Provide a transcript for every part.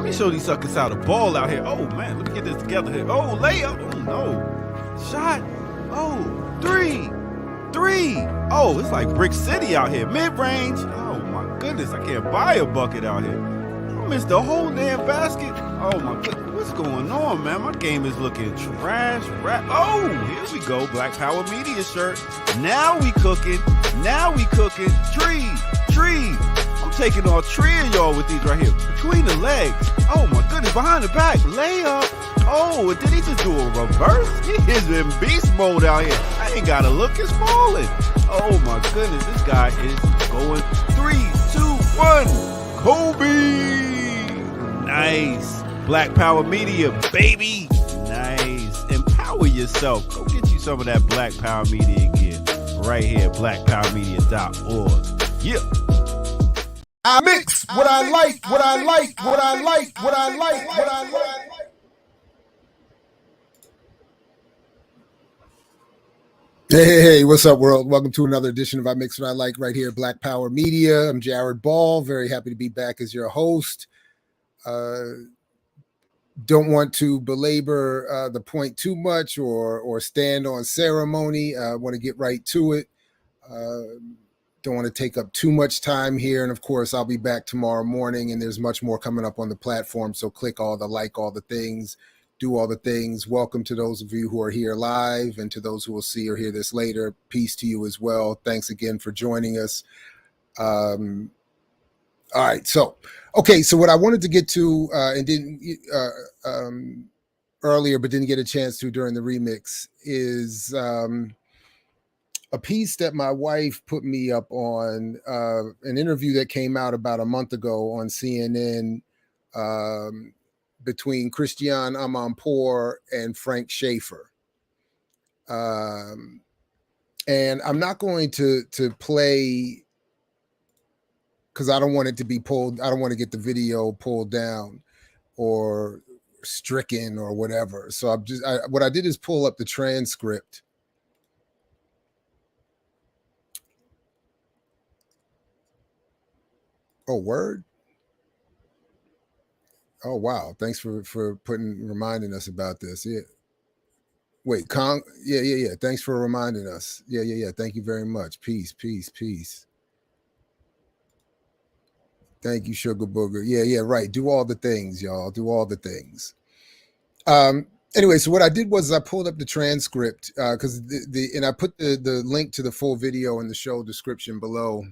me show these suckers how to ball out here. Oh, man, let me get this together here. Oh, layup. Oh, no. Shot. Oh, three. Oh, it's like Brick City out here. Mid-range. Oh, my goodness. I can't buy a bucket out here. I missed the whole damn basket. Oh, my goodness. What's going on, man? My game is looking trash. Oh, here we go. Black Power Media shirt. Now we cooking. Tree. I'm taking all three of y'all with these right here. Between the legs. Oh, my goodness. Behind the back. Layup. Oh, did he just do a reverse? He is in beast mode out here. I ain't got to look. It's falling. Oh, my goodness. This guy is going 3, 2, 1. Kobe. Nice. Black Power Media, baby. Nice. Empower yourself. Go get you some of that Black Power Media gear. Right here, blackpowermedia.org. Yeah. I mix what I like. Hey, what's up, world? Welcome to another edition of I Mix What I Like right here, Black Power Media. I'm Jared Ball. Very happy to be back as your host. Don't want to belabor the point too much or stand on ceremony. I want to get right to it. Don't want to take up too much time here. And of course, I'll be back tomorrow morning, and there's much more coming up on the platform. So click all the things, do all the things. Welcome to those of you who are here live, and to those who will see or hear this later. Peace to you as well. Thanks again for joining us. All right. So what I wanted to get to and didn't earlier, but didn't get a chance to during the remix is a piece that my wife put me up on, an interview that came out about a month ago on CNN between Christiane Amanpour and Frank Schaeffer. And I'm not going to play, because I don't want it to be pulled. I don't want to get the video pulled down or stricken or whatever. So what I did is pull up the transcript. Oh, word. Oh, wow. Thanks for reminding us about this. Yeah. Wait, Yeah. Thanks for reminding us. Yeah. Thank you very much. Peace. Thank you, Sugar Booger. Yeah, right. Do all the things, y'all. Do all the things. Anyway, so what I did was I pulled up the transcript because and I put the link to the full video in the show description below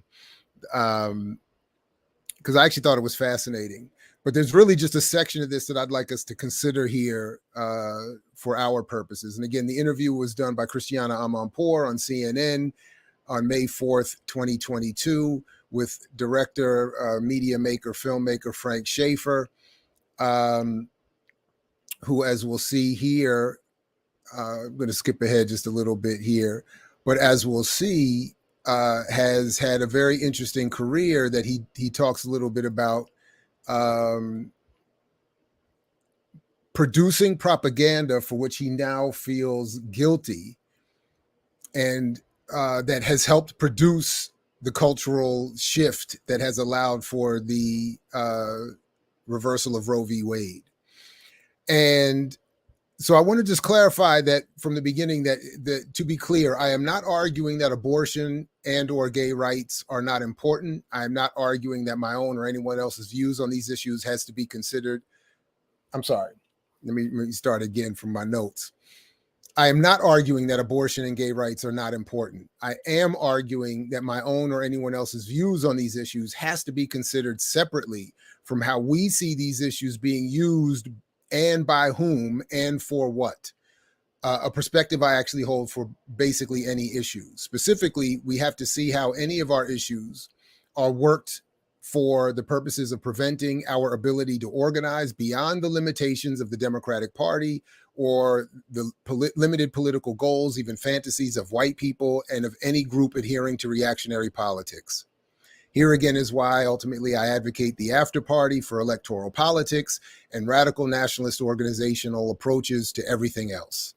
because I actually thought it was fascinating. But there's really just a section of this that I'd like us to consider here for our purposes. And again, the interview was done by Christiane Amanpour on CNN on May 4th, 2022. With director, media maker, filmmaker Frank Schaeffer, who, as we'll see here, I'm going to skip ahead just a little bit here, but as we'll see, has had a very interesting career that he talks a little bit about producing propaganda for which he now feels guilty, and that has helped produce the cultural shift that has allowed for the reversal of Roe v. Wade. And so I want to just clarify that from the beginning that to be clear, I am not arguing that abortion and or gay rights are not important. I am not arguing that my own or anyone else's views on these issues has to be considered. I'm sorry. Let me start again from my notes. I am not arguing that abortion and gay rights are not important. I am arguing that my own or anyone else's views on these issues has to be considered separately from how we see these issues being used and by whom and for what. A perspective I actually hold for basically any issues. Specifically, we have to see how any of our issues are worked for the purposes of preventing our ability to organize beyond the limitations of the Democratic Party or the limited political goals, even fantasies of white people and of any group adhering to reactionary politics. Here again is why ultimately I advocate the after party for electoral politics and radical nationalist organizational approaches to everything else.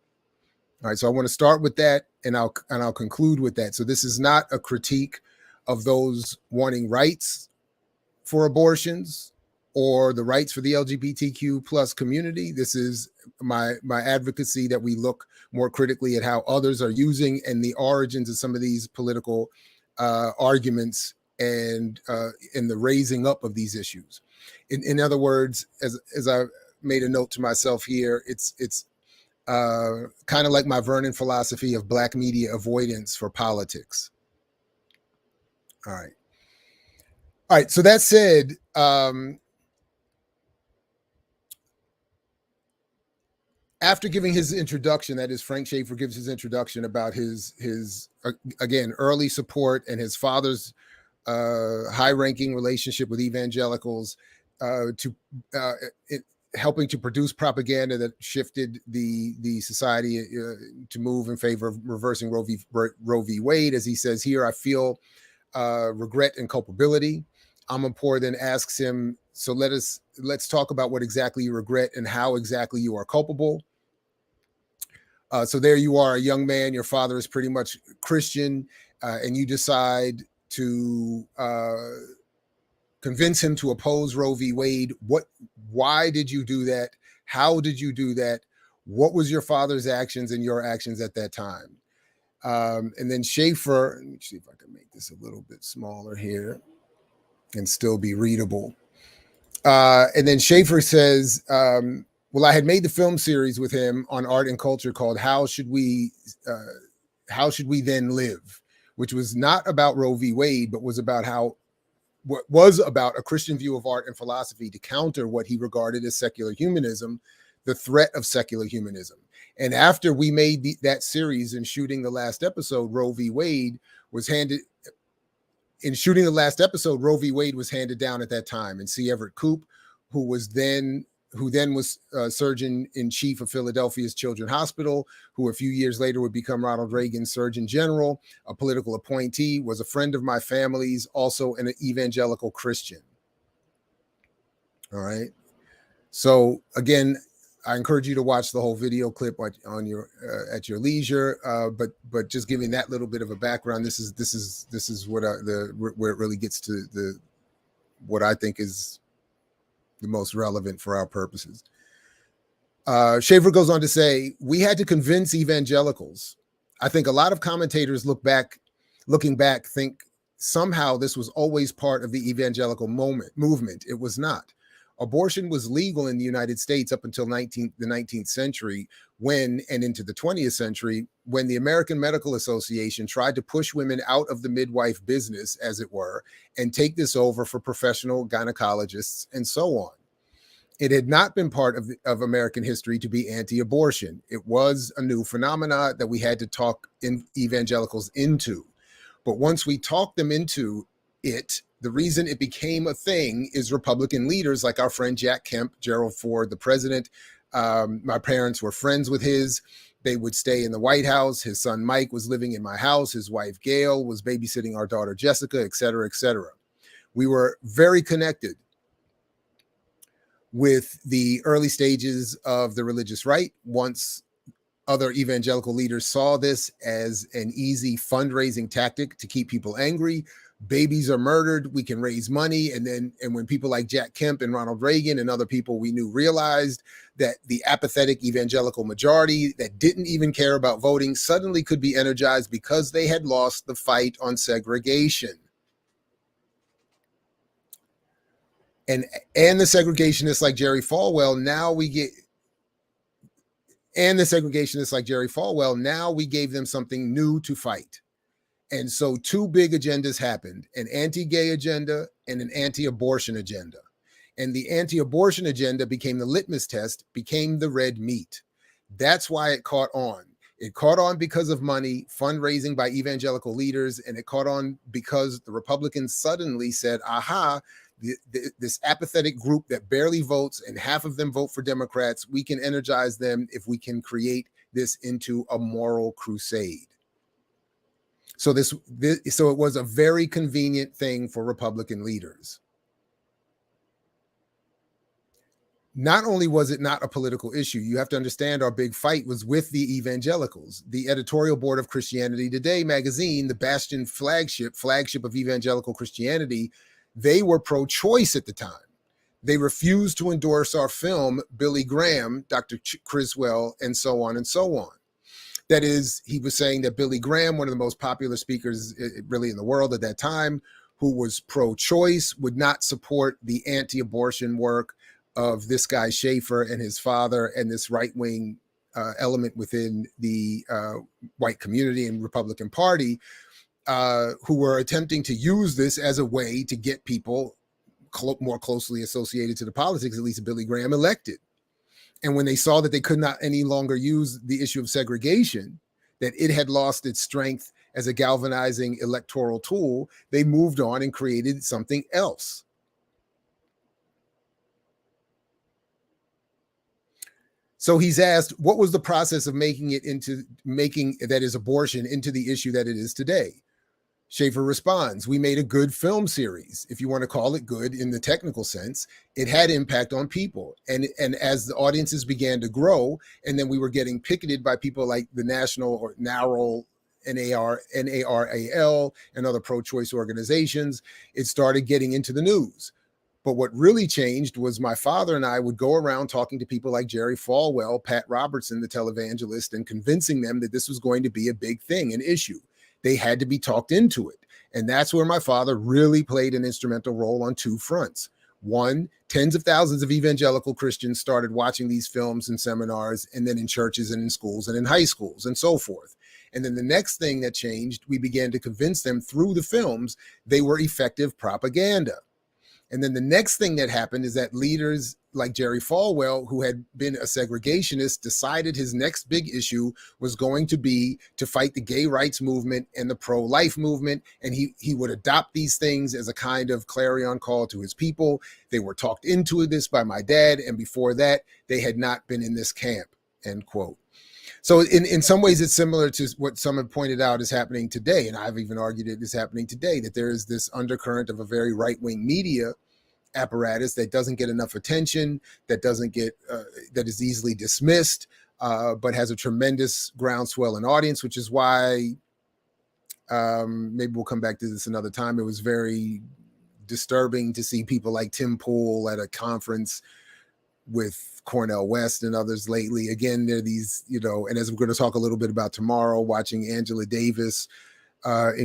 All right, so I want to start with that, and I'll conclude with that. So this is not a critique of those wanting rights for abortions or the rights for the LGBTQ plus community. This is my advocacy that we look more critically at how others are using and the origins of some of these political arguments and the raising up of these issues. In other words, as I made a note to myself here, it's kind of like my Vernon philosophy of Black media avoidance for politics. All right. So that said, after giving his introduction, that is, Frank Schaeffer gives his introduction about his again, early support and his father's high-ranking relationship with evangelicals, helping to produce propaganda that shifted the society to move in favor of reversing Roe v. Wade. As he says here, I feel regret and culpability. Amanpour then asks him, so let's talk about what exactly you regret and how exactly you are culpable. So there you are, a young man, your father is pretty much Christian, and you decide to convince him to oppose Roe v. Wade. Why did you do that? How did you do that? What was your father's actions and your actions at that time? And then Schaeffer, let me see if I can make this a little bit smaller here and still be readable. And then Schaeffer says, well, I had made the film series with him on art and culture called How Should We Then Live, which was not about Roe v. Wade, but was about what was about a Christian view of art and philosophy to counter what he regarded as secular humanism, the threat of secular humanism. And after we made that series and shooting the last episode, Roe v. Wade was handed down at that time. And C. Everett Koop, who then was Surgeon in Chief of Philadelphia's Children's Hospital, who a few years later would become Ronald Reagan's Surgeon General, a political appointee, was a friend of my family's, also an evangelical Christian. All right. So again, I encourage you to watch the whole video clip on your at your leisure. But just giving that little bit of a background, this is what where it really gets to what I think is the most relevant for our purposes. Schaeffer goes on to say, we had to convince evangelicals. I think a lot of commentators looking back, think somehow this was always part of the evangelical movement. It was not. Abortion was legal in the United States up until the 19th century, and into the 20th century, when the American Medical Association tried to push women out of the midwife business, as it were, and take this over for professional gynecologists and so on. It had not been part of American history to be anti-abortion. It was a new phenomenon that we had to talk evangelicals into. But once we talked them into it, the reason it became a thing is Republican leaders like our friend Jack Kemp, Gerald Ford, the president. My parents were friends with his. They would stay in the White House. His son Mike was living in my house. His wife Gail was babysitting our daughter Jessica, et cetera, et cetera. We were very connected with the early stages of the religious right. Once other evangelical leaders saw this as an easy fundraising tactic to keep people angry. Babies are murdered, we can raise money. And when people like Jack Kemp and Ronald Reagan and other people we knew realized that the apathetic evangelical majority that didn't even care about voting suddenly could be energized because they had lost the fight on segregation. And the segregationists like Jerry Falwell, now we gave them something new to fight. And so two big agendas happened, an anti-gay agenda and an anti-abortion agenda. And the anti-abortion agenda became the litmus test, became the red meat. That's why it caught on. It caught on because of money, fundraising by evangelical leaders, and it caught on because the Republicans suddenly said, aha, this apathetic group that barely votes and half of them vote for Democrats, we can energize them if we can create this into a moral crusade. So it was a very convenient thing for Republican leaders. Not only was it not a political issue, you have to understand our big fight was with the evangelicals. The editorial board of Christianity Today magazine, the bastion flagship of evangelical Christianity, they were pro-choice at the time. They refused to endorse our film, Billy Graham, Dr. Criswell, and so on and so on. That is, he was saying that Billy Graham, one of the most popular speakers really in the world at that time, who was pro-choice, would not support the anti-abortion work of this guy Schaefer and his father and this right-wing element within the white community and Republican Party, who were attempting to use this as a way to get people more closely associated to the politics, at least Billy Graham, elected. And when they saw that they could not any longer use the issue of segregation, that it had lost its strength as a galvanizing electoral tool, they moved on and created something else. So he's asked, what was the process of making that is abortion into the issue that it is today? Schaefer responds, we made a good film series. If you want to call it good in the technical sense, it had impact on people. And as the audiences began to grow, and then we were getting picketed by people like the National or NARAL, NARAL, and other pro-choice organizations, it started getting into the news. But what really changed was my father and I would go around talking to people like Jerry Falwell, Pat Robertson, the televangelist, and convincing them that this was going to be a big thing, an issue. They had to be talked into it. And that's where my father really played an instrumental role on two fronts. One, tens of thousands of evangelical Christians started watching these films and seminars, and then in churches and in schools and in high schools and so forth. And then the next thing that changed, we began to convince them through the films they were effective propaganda. And then the next thing that happened is that leaders like Jerry Falwell, who had been a segregationist, decided his next big issue was going to be to fight the gay rights movement and the pro-life movement. And he would adopt these things as a kind of clarion call to his people. They were talked into this by my dad. And before that, they had not been in this camp, end quote. So in some ways, it's similar to what some have pointed out is happening today. And I've even argued it is happening today, that there is this undercurrent of a very right-wing media apparatus that doesn't get enough attention, that doesn't get, that is easily dismissed, but has a tremendous groundswell in audience, which is why, maybe we'll come back to this another time. It was very disturbing to see people like Tim Pool at a conference with Cornel West and others lately. Again, there are these, and as we're going to talk a little bit about tomorrow, watching Angela Davis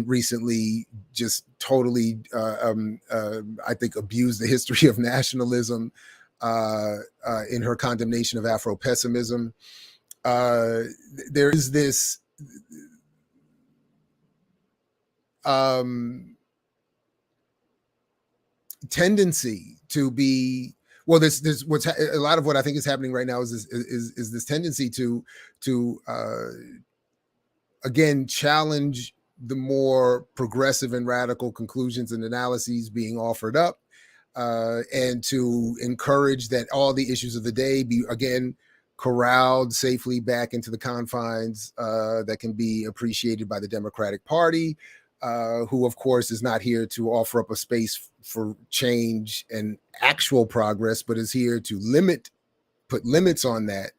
recently just totally, I think, abused the history of nationalism in her condemnation of Afro-pessimism. There is this tendency to be, well, there's what's a lot of what I think is happening right now is this tendency to again challenge the more progressive and radical conclusions and analyses being offered up, and to encourage that all the issues of the day be again corralled safely back into the confines that can be appreciated by the Democratic Party, who of course is not here to offer up a space for change and actual progress, but is here to put limits on that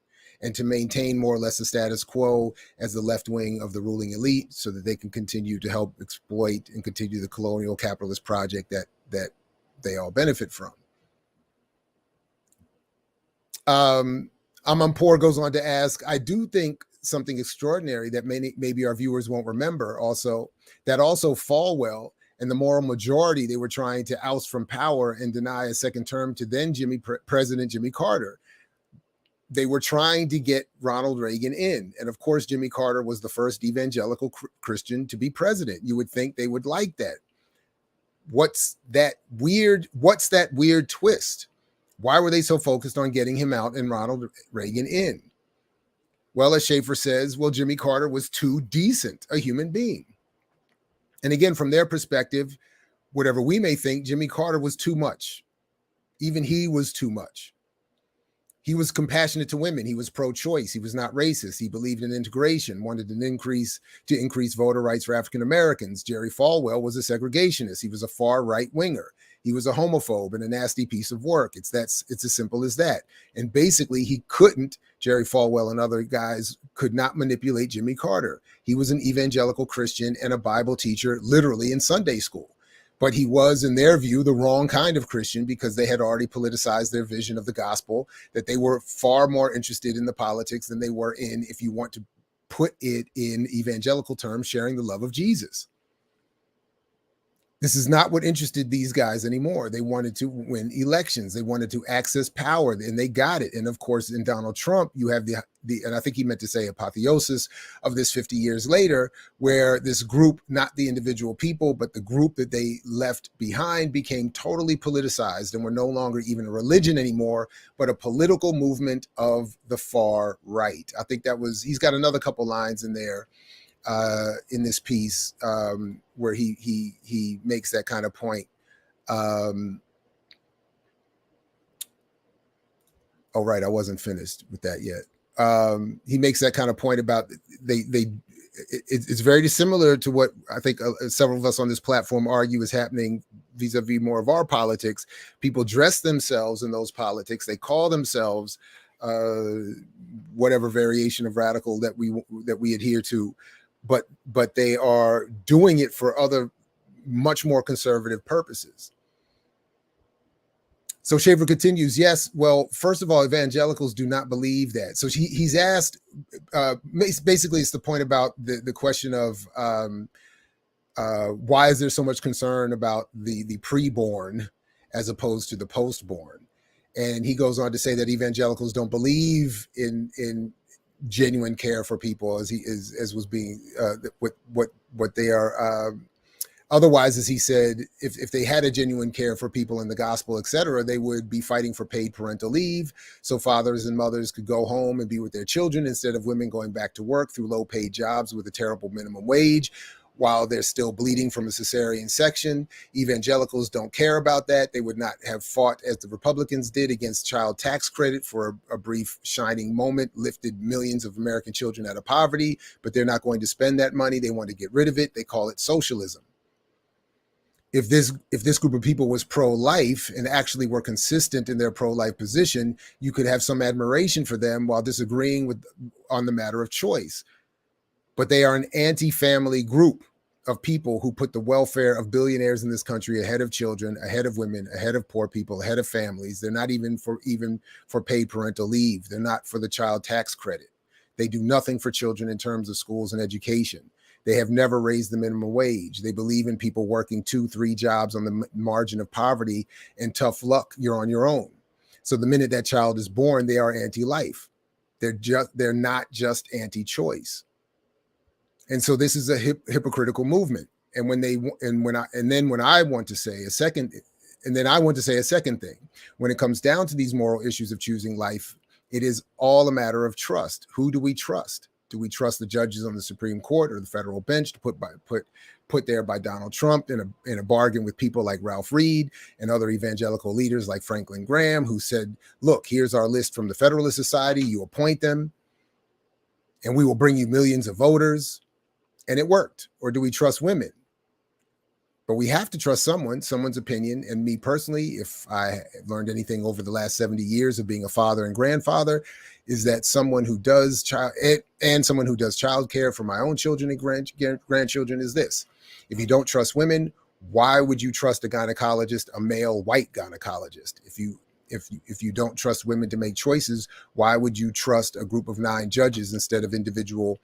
and to maintain more or less the status quo as the left wing of the ruling elite so that they can continue to help exploit and continue the colonial capitalist project that they all benefit from. Amanpour goes on to ask, I do think something extraordinary that maybe our viewers won't remember also, that also Falwell and the moral majority they were trying to oust from power and deny a second term to then President Jimmy Carter. They were trying to get Ronald Reagan in. And of course, Jimmy Carter was the first evangelical Christian to be president. You would think they would like that. What's that weird twist? Why were they so focused on getting him out and Ronald Reagan in? Well, as Schaefer says, well, Jimmy Carter was too decent a human being. And again, from their perspective, whatever we may think, Jimmy Carter was too much. Even he was too much. He was compassionate to women. He was pro-choice. He was not racist. He believed in integration, wanted to increase voter rights for African Americans. Jerry Falwell was a segregationist. He was a far right winger. He was a homophobe and a nasty piece of work. It's as simple as that. And basically, Jerry Falwell and other guys could not manipulate Jimmy Carter. He was an evangelical Christian and a Bible teacher, literally in Sunday school. But he was, in their view, the wrong kind of Christian because they had already politicized their vision of the gospel, that they were far more interested in the politics than they were in, if you want to put it in evangelical terms, sharing the love of Jesus. This is not what interested these guys anymore. They wanted to win elections. They wanted to access power, and they got it. And of course, in Donald Trump, you have the and I think he meant to say apotheosis of this 50 years later, where this group, not the individual people, but the group that they left behind, became totally politicized and were no longer even a religion anymore, but a political movement of the far right. I think that was, he's got another couple lines in there in this piece where he makes that kind of point. Oh, right, I wasn't finished with that yet. He makes that kind of point about it's very similar to what I think several of us on this platform argue is happening vis-a-vis more of our politics. People dress themselves in those politics. They call themselves whatever variation of radical that we adhere to, but they are doing it for other much more conservative purposes. So Schaefer continues, yes, well, first of all, evangelicals do not believe that. So he's asked, basically it's the point about the question of why is there so much concern about the preborn as opposed to the postborn? And he goes on to say that evangelicals don't believe in genuine care for people, as was being what they are. Otherwise, as he said, if they had a genuine care for people in the gospel, et cetera, they would be fighting for paid parental leave so fathers and mothers could go home and be with their children instead of women going back to work through low paid jobs with a terrible minimum wage while they're still bleeding from a cesarean section. Evangelicals don't care about that. They would not have fought, as the Republicans did, against child tax credit for a brief shining moment, lifted millions of American children out of poverty, but they're not going to spend that money. They want to get rid of it. They call it socialism. If this group of people was pro-life and actually were consistent in their pro-life position, you could have some admiration for them while disagreeing on the matter of choice. But they are an anti-family group of people who put the welfare of billionaires in this country ahead of children, ahead of women, ahead of poor people, ahead of families. They're not even for paid parental leave. They're not for the child tax credit. They do nothing for children in terms of schools and education. They have never raised the minimum wage. They believe in people working 2-3 jobs on the margin of poverty, and tough luck, you're on your own. So the minute that child is born, they are anti-life. They're not just anti-choice. And so this is a hypocritical movement. And when I want to say a second thing, when it comes down to these moral issues of choosing life, it is all a matter of trust. Who do we trust? Do we trust the judges on the Supreme Court or the federal bench to put there by Donald Trump in a bargain with people like Ralph Reed and other evangelical leaders like Franklin Graham, who said, look, here's our list from the Federalist Society. You appoint them and we will bring you millions of voters. And it worked. Or do we trust women? But we have to trust someone's opinion. And me personally, if I learned anything over the last 70 years of being a father and grandfather, is that someone who does someone who does childcare for my own children and grandchildren is this. If you don't trust women, why would you trust a gynecologist, a male white gynecologist? If you don't trust women to make choices, why would you trust a group of 9 judges instead of the individual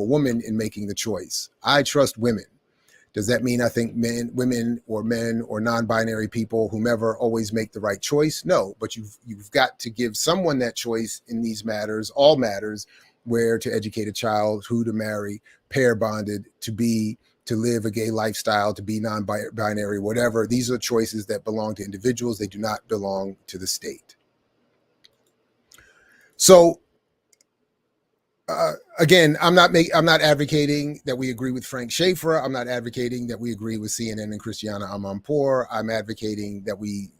woman in making the choice? I trust women. Does that mean I think women or non-binary people, whomever, always make the right choice? No, but you've got to give someone that choice in these matters, all matters, where to educate a child, who to marry, pair bonded, to live a gay lifestyle, to be non-binary, whatever. These are choices that belong to individuals. They do not belong to the state. So, again, I'm not advocating that we agree with Frank Schaefer. I'm not advocating that we agree with CNN and Christiana Amanpour. I'm advocating that we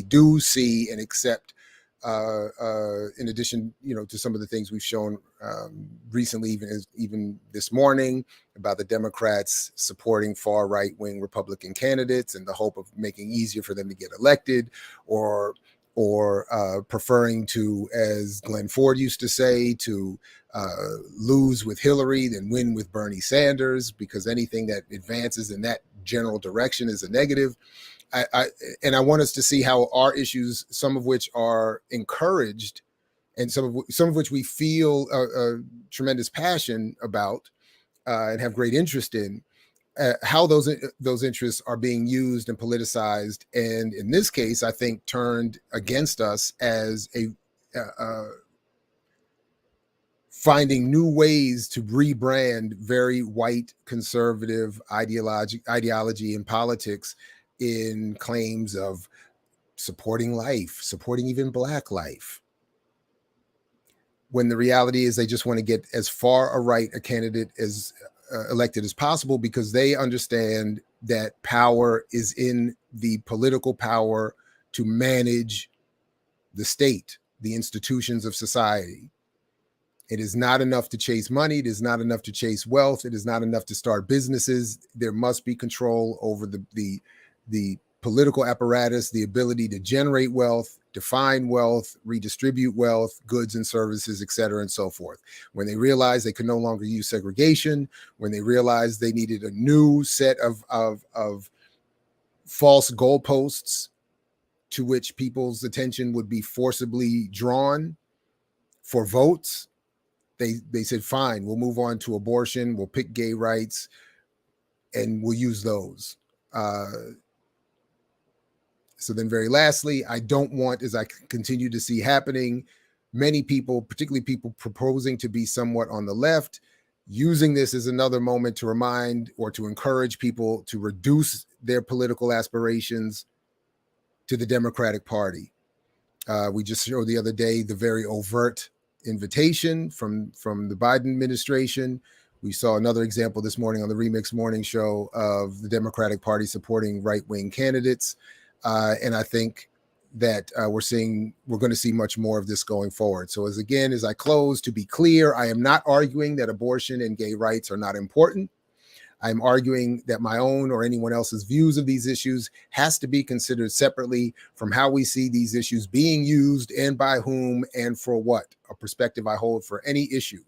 do see and accept, in addition, to some of the things we've shown recently, even this morning, about the Democrats supporting far right-wing Republican candidates and the hope of making it easier for them to get elected, or preferring to, as Glenn Ford used to say, to lose with Hillary than win with Bernie Sanders, because anything that advances in that general direction is a negative. And I want us to see how our issues, some of which are encouraged, and some of which we feel a tremendous passion about and have great interest in, how those interests are being used and politicized, and in this case, I think turned against us as a finding new ways to rebrand very white conservative ideology and politics in claims of supporting life, supporting even Black life, when the reality is they just want to get as far a right a candidate as elected as possible, because they understand that power is in the political power to manage the state, the institutions of society. It is not enough to chase money. It is not enough to chase wealth. It is not enough to start businesses. There must be control over the political apparatus, the ability to generate wealth, define wealth, redistribute wealth, goods and services, et cetera, and so forth. When they realized they could no longer use segregation, when they realized they needed a new set of false goalposts to which people's attention would be forcibly drawn for votes, they said, fine, we'll move on to abortion, we'll pick gay rights, and we'll use those. So then very lastly, I don't want, as I continue to see happening, many people, particularly people proposing to be somewhat on the left, using this as another moment to remind or to encourage people to reduce their political aspirations to the Democratic Party. We just showed the other day the very overt invitation from the Biden administration. We saw another example this morning on the Remix Morning Show of the Democratic Party supporting right-wing candidates. And I think that we're going to see much more of this going forward. So as I close, to be clear, I am not arguing that abortion and gay rights are not important. I'm arguing that my own or anyone else's views of these issues has to be considered separately from how we see these issues being used and by whom and for what, a perspective I hold for any issue.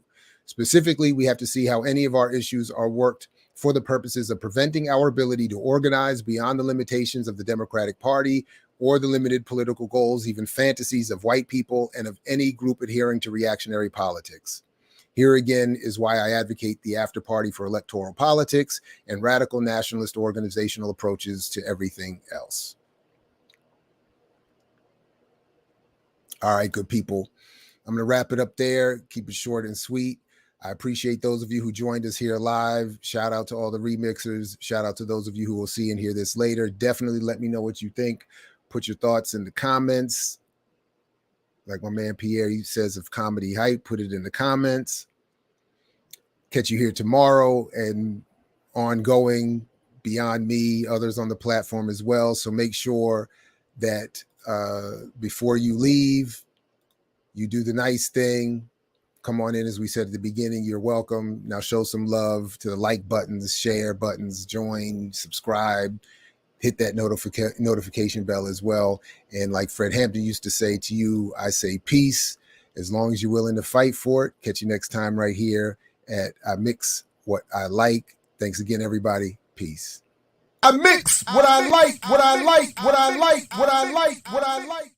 Specifically, we have to see how any of our issues are worked for the purposes of preventing our ability to organize beyond the limitations of the Democratic Party or the limited political goals, even fantasies of white people and of any group adhering to reactionary politics. Here again is why I advocate the after party for electoral politics and radical nationalist organizational approaches to everything else. All right, good people. I'm going to wrap it up there, keep it short and sweet. I appreciate those of you who joined us here live. Shout out to all the remixers. Shout out to those of you who will see and hear this later. Definitely let me know what you think. Put your thoughts in the comments. Like my man Pierre, he says, of comedy hype, put it in the comments. Catch you here tomorrow and ongoing beyond me, others on the platform as well. So make sure that before you leave, you do the nice thing. Come on in, as we said at the beginning, you're welcome. Now show some love to the like buttons, share buttons, join, subscribe, hit that notification bell as well. And like Fred Hampton used to say to you, I say peace, as long as you're willing to fight for it. Catch you next time right here at I Mix What I Like. Thanks again, everybody. Peace. I mix what I like, what I like, what I like, what I like, what I like.